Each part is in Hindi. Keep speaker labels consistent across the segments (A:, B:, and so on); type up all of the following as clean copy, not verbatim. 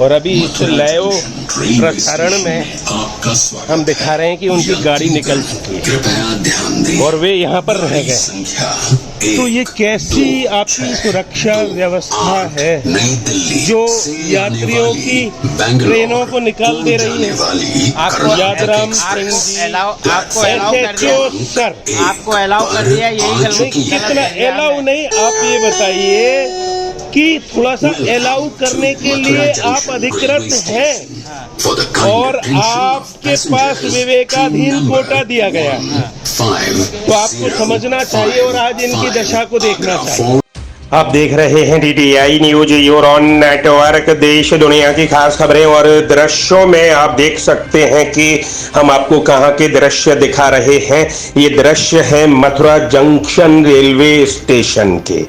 A: और अभी इस लाइव प्रसारण में हम दिखा रहे हैं कि उनकी गाड़ी निकल चुकी है और वे यहाँ पर रह गए। तो ये कैसी आपकी सुरक्षा व्यवस्था है जो यात्रियों की ट्रेनों को निकाल दे रही है?
B: आपको
A: यादराम सिंह जी,
B: आपको अलाउ कर दिया, यही गलती
A: कितना अलाउ नहीं, आप ये बताइए कि थोड़ा सा अलाउ करने के लिए आप अधिकृत हैं और आपके पास विवेकाधीन कोटा दिया गया है, तो आपको समझना चाहिए और आज इनकी दशा को देखना चाहिए। आप देख रहे हैं DTI news your on network. देश दुनिया की खास खबरें और दृश्यों में आप देख सकते हैं कि हम आपको कहां के दृश्य दिखा रहे हैं। ये दृश्य है मथुरा जंक्शन रेलवे स्टेशन के।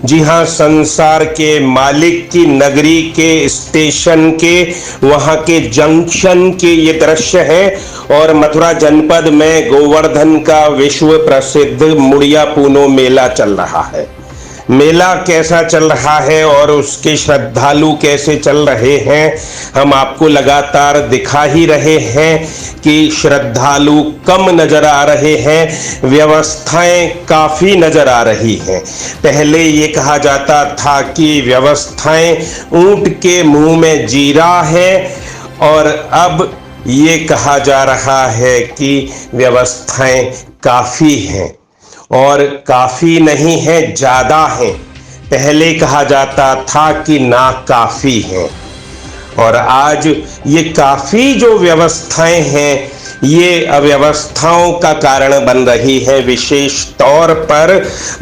A: जी हां, संसार के मालिक की नगरी के स्टेशन के वहां के जंक्शन के ये दृश्य है। और मथुरा जनपद में गोवर्धन का विश्व प्रसिद्ध मुड़िया पूनो मेला चल रहा है। मेला कैसा चल रहा है और उसके श्रद्धालु कैसे चल रहे हैं, हम आपको लगातार दिखा ही रहे हैं कि श्रद्धालु कम नजर आ रहे हैं, व्यवस्थाएं काफी नजर आ रही हैं। पहले ये कहा जाता था कि व्यवस्थाएं ऊंट के मुंह में जीरा है और अब ये कहा जा रहा है कि व्यवस्थाएं काफी हैं और काफी नहीं है, ज्यादा है। पहले कहा जाता था कि ना काफी है और आज ये काफी जो व्यवस्थाएं हैं ये अव्यवस्थाओं का कारण बन रही है। विशेष तौर पर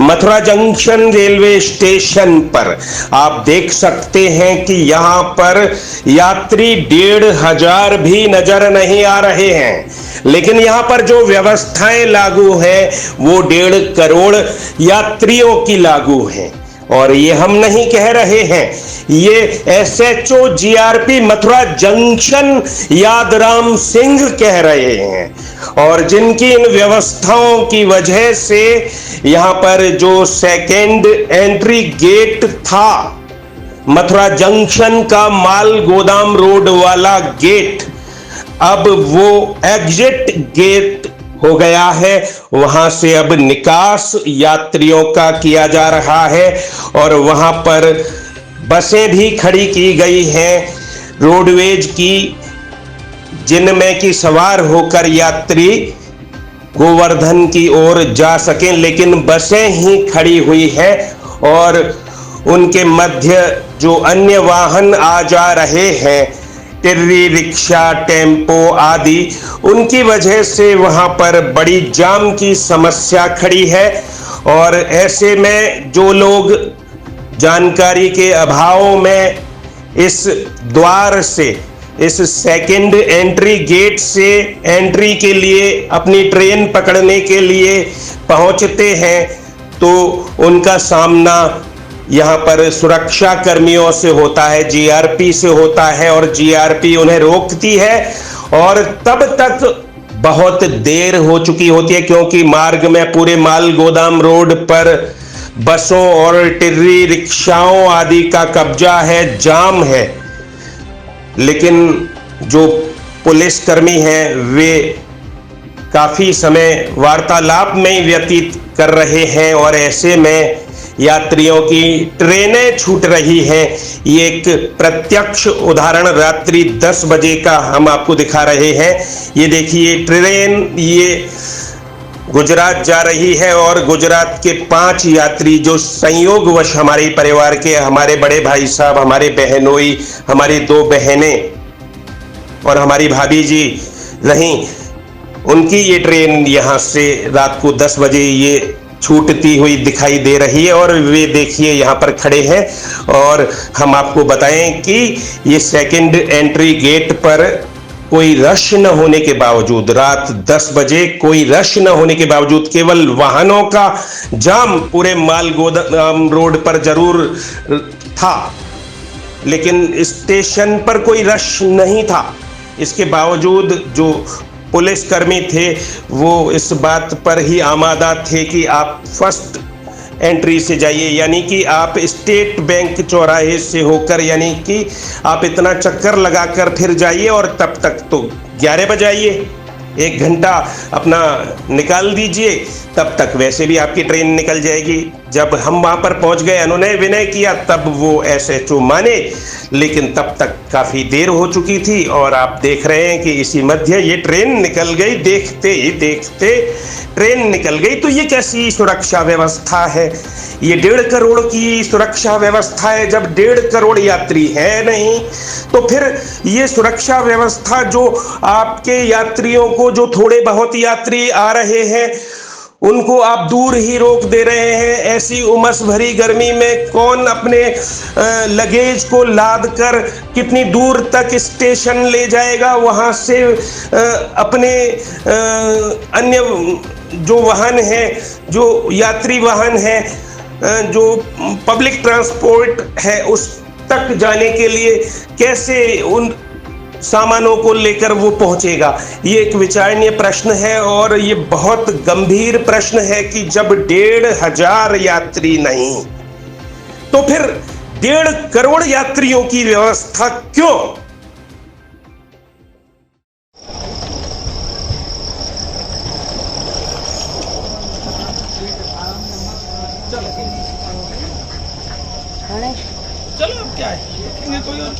A: मथुरा जंक्शन रेलवे स्टेशन पर आप देख सकते हैं कि यहाँ पर यात्री 1500 भी नजर नहीं आ रहे हैं, लेकिन यहाँ पर जो व्यवस्थाएं लागू है वो 1.5 करोड़ यात्रियों की लागू है। और ये हम नहीं कह रहे हैं, ये SHO GRP Mathura junction Yadram Singh कह रहे हैं। और जिनकी इन व्यवस्थाओं की वजह से यहाँ पर जो सेकेंड एंट्री गेट था मथुरा जंक्शन का, माल गोदाम रोड वाला गेट, अब वो एग्जिट गेट हो गया है। वहां से अब निकास यात्रियों का किया जा रहा है और वहां पर बसें भी खड़ी की गई हैं रोडवेज की, जिनमें कि सवार होकर यात्री गोवर्धन की ओर जा सकें, लेकिन बसें ही खड़ी हुई है और उनके मध्य जो अन्य वाहन आ जा रहे हैं, टिर्री, रिक्शा, टेम्पो आदि, उनकी वजह से वहां पर बड़ी जाम की समस्या खड़ी है। और ऐसे में जो लोग जानकारी के अभाव में इस द्वार से, इस सेकंड एंट्री गेट से एंट्री के लिए अपनी ट्रेन पकड़ने के लिए पहुंचते हैं, तो उनका सामना यहाँ पर सुरक्षा कर्मियों से होता है, GRP से होता है और GRP उन्हें रोकती है और तब तक बहुत देर हो चुकी होती है, क्योंकि मार्ग में पूरे माल गोदाम रोड पर बसों और टिर्री रिक्शाओं आदि का कब्जा है, जाम है। लेकिन जो पुलिसकर्मी हैं वे काफी समय वार्तालाप में व्यतीत कर रहे हैं और ऐसे में यात्रियों की ट्रेनें छूट रही हैं। ये एक प्रत्यक्ष उदाहरण रात्रि 10 बजे का हम आपको दिखा रहे हैं। ये देखिए ट्रेन ये गुजरात जा रही है और गुजरात के 5 यात्री जो संयोगवश हमारे परिवार के, हमारे बड़े भाई साहब, हमारे बहनोई, हमारी 2 बहनें और हमारी भाभी जी रहीं, उनकी ये ट्रेन यहाँ से रात को 10 बजे ये छूटती हुई दिखाई दे रही है और वे देखिए यहाँ पर खड़े हैं। और हम आपको बताएं कि ये सेकंड एंट्री गेट पर कोई रश न होने के बावजूद, रात 10 बजे कोई रश न होने के बावजूद, केवल वाहनों का जाम पूरे माल गोदाम रोड पर जरूर था, लेकिन स्टेशन पर कोई रश नहीं था। इसके बावजूद जो पुलिसकर्मी थे वो इस बात पर ही आमादा थे कि आप फर्स्ट एंट्री से जाइए, यानी कि आप स्टेट बैंक चौराहे से होकर, यानी कि आप इतना चक्कर लगाकर फिर जाइए और तब तक तो 11 बजे आइए, 1 घंटा अपना निकाल दीजिए, तब तक वैसे भी आपकी ट्रेन निकल जाएगी। जब हम वहाँ पर पहुँच गए, अनुनय विनय किया, तब वो SHO माने, लेकिन तब तक काफ़ी देर हो चुकी थी और आप देख रहे हैं कि इसी मध्य ये ट्रेन निकल गई। देखते ही देखते ट्रेन निकल गई। तो ये कैसी सुरक्षा व्यवस्था है? ये 1.5 करोड़ की सुरक्षा व्यवस्था है। जब 1.5 करोड़ यात्री है नहीं, तो फिर ये सुरक्षा व्यवस्था जो आपके यात्रियों को, जो थोड़े बहुत यात्री आ रहे हैं, उनको आप दूर ही रोक दे रहे हैं। ऐसी उमस भरी गर्मी में कौन अपने लगेज को लाद कर कितनी दूर तक स्टेशन ले जाएगा? वहाँ से अपने अन्य जो वाहन है, जो यात्री वाहन है, जो पब्लिक ट्रांसपोर्ट है, उस तक जाने के लिए कैसे उन सामानों को लेकर वो पहुंचेगा? ये एक विचारणीय प्रश्न है और ये बहुत गंभीर प्रश्न है कि जब 1,500 यात्री नहीं, तो फिर 1.5 करोड़ यात्रियों की व्यवस्था क्यों?
B: चलो अब क्या है, कोई और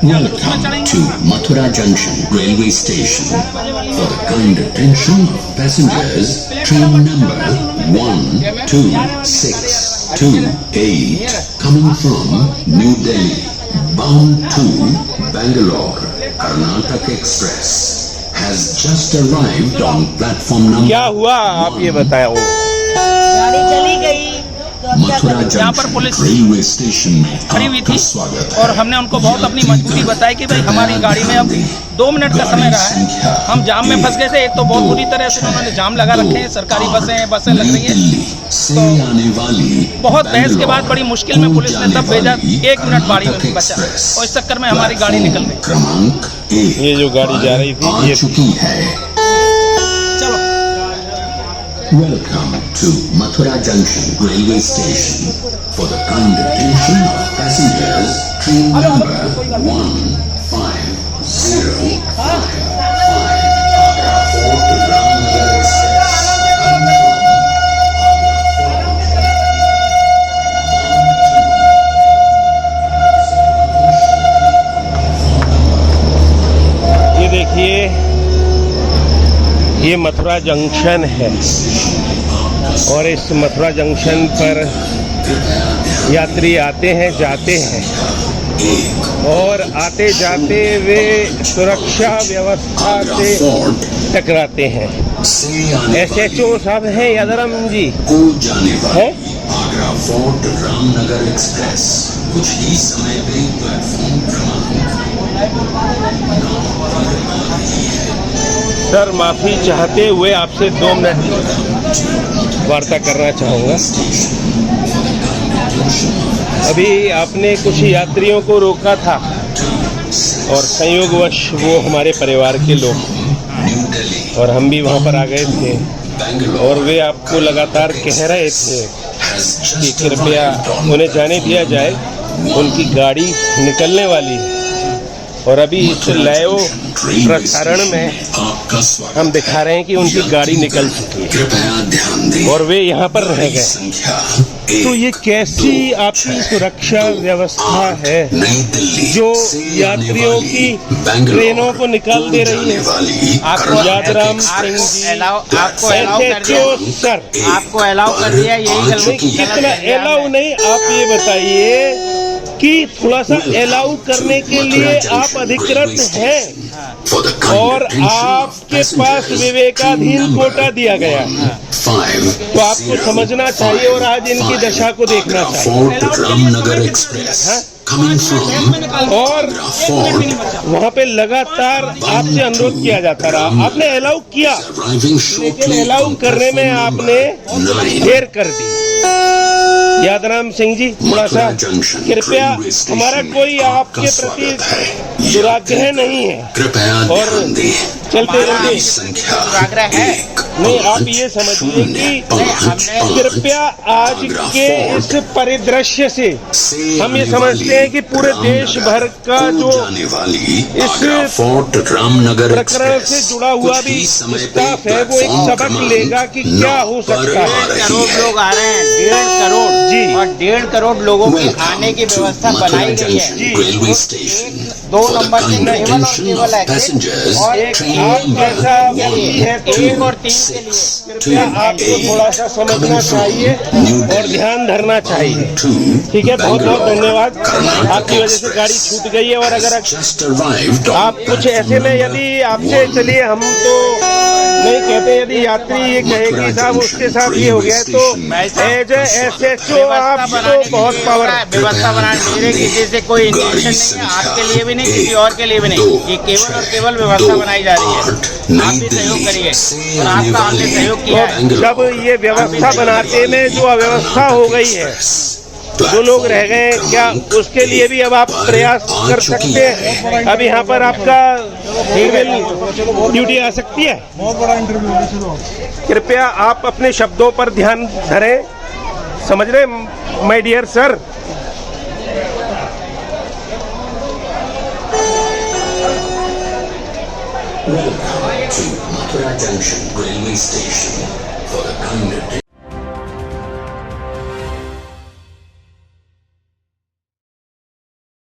C: Welcome to Mathura Junction Railway Station. For the kind attention of passengers, train number 12628 coming from New Delhi, bound to Bangalore, Karnataka Express has just arrived on platform number.
A: क्या हुआ आप ये बताओ?
D: गाड़ी चली गई।
C: मथुरा जंक्शन रेलवे स्टेशन में
B: खड़ी हुई
C: आपका
B: थी
C: स्वागत है।
B: और हमने उनको बहुत अपनी मजबूरी बताई कि भाई हमारी गाड़ी में अब 2 मिनट का समय रहा है, हम जाम में फंस गए थे। एक तो बहुत बुरी तरह से उन्होंने जाम लगा रखे हैं, सरकारी बसें लग रही हैं,
C: से आने वाली
B: बहुत बहस के बाद बड़ी मुश्किल में पुलिस ने तब भेजा, 1 मिनट गाड़ी में बचा और इस चक्कर में हमारी गाड़ी निकल गई।
C: क्रमांक 1
A: ये जो गाड़ी जा रही थी
C: आ
A: ये
C: चुकी है।
B: चलो
C: Welcome to Mathura Junction Railway Station. For the kind attention of passengers, train number 15055 Agra Fort Ramnagar Express.
A: ये देखिए, ये मथुरा जंक्शन है और इस मथुरा जंक्शन पर यात्री आते हैं, जाते हैं और आते जाते वे सुरक्षा व्यवस्था से टकराते हैं। SHO साहब हैं यादराम जी
C: को जाने
A: है।
C: वाली आगरा फोर्ट रामनगर एक्सप्रेस कुछ ही समय पे प्लेटफॉर्म
A: सर, माफी चाहते हुए आपसे 2 मिनट वार्ता करना चाहूँगा। अभी आपने कुछ यात्रियों को रोका था और संयोगवश वो हमारे परिवार के लोग और हम भी वहाँ पर आ गए थे और वे आपको लगातार कह रहे थे कि कृपया उन्हें जाने दिया जाए, उनकी गाड़ी निकलने वाली है। और अभी इस लाइव प्रसारण में हम दिखा रहे हैं कि उनकी गाड़ी निकल चुकी है और वे यहाँ पर रह गए। तो ये कैसी आपकी सुरक्षा व्यवस्था है जो यात्रियों की ट्रेनों को निकाल दे रही है?
B: आपको
A: यादराम सिंह जी,
B: आपको अलाउ कर दिया,
A: सर,
B: आपको अलाउ कर दिया, यही गलती।
A: कितना अलाउ नहीं, आप ये बताइए कि थोड़ा सा अलाउ करने के लिए आप अधिकृत हैं और आपके पास विवेकाधीन कोटा दिया गया है, तो आपको समझना चाहिए और आज इनकी दशा को देखना चाहिए।
C: रामनगर एक्सप्रेस
A: और वहाँ पे लगातार आपसे अनुरोध किया जाता रहा, आपने अलाउ किया, लेकिन अलाउ करने में आपने देर कर दी। यादराम सिंह जी, थोड़ा सा कृपया, हमारा कोई आपके प्रति दुराग्रह नहीं है और चलते
B: हमारा
A: रहिए।
C: संख्या
B: आग्रह है।
A: नहीं, आप ये समझिए कि कृपया आज के इस परिदृश्य से हम ये समझते हैं कि पूरे देश भर का जो
C: जाने वाली
A: इस
C: फोर्ट रामनगर
A: प्रकरण से जुड़ा हुआ भी स्टाफ है वो एक सबक लेगा कि क्या हो सकता है।
E: 1.5 करोड़ लोग आ रहे हैं, 1.5 करोड़
A: जी।
E: और 1.5 करोड़ लोगों की आने की व्यवस्था बनाई गई है।
C: रेलवे स्टेशन
E: 2 नंबर से केवल और केवल एग्जिट और
A: एक आप जैसा व्यक्ति है तो
E: 1 और 3 के लिए
A: कृपया आपको थोड़ा सा समझना चाहिए और ध्यान धरना चाहिए। ठीक है, बहुत बहुत धन्यवाद। आपकी वजह से गाड़ी छूट गई है और अगर आप कुछ ऐसे में यदि आपसे, चलिए हम तो नहीं कहते, यदि यात्री ये कहे कि साहब उसके साथ ये हो गया है तो एज SHO आपको बहुत पावर।
E: व्यवस्था बनाने मेरे किसी से कोई इंटेंशन नहीं है, आपके लिए भी नहीं, किसी और के लिए भी नहीं। ये केवल और केवल व्यवस्था बनाई जा रही है। आप भी सहयोग करिए और आपका आपने सहयोग किया है।
A: जब ये व्यवस्था बनाते में जो अव्यवस्था हो गई है, जो लोग रह गए हैं, क्या उसके लिए भी अब आप प्रयास कर सकते हैं? अब यहाँ पर आपका ड्यूटी आ सकती है। कृपया आप अपने शब्दों पर ध्यान धरें, समझ रहे my dear sir.
C: Welcome to Mathura Junction Railway Station for the kind attention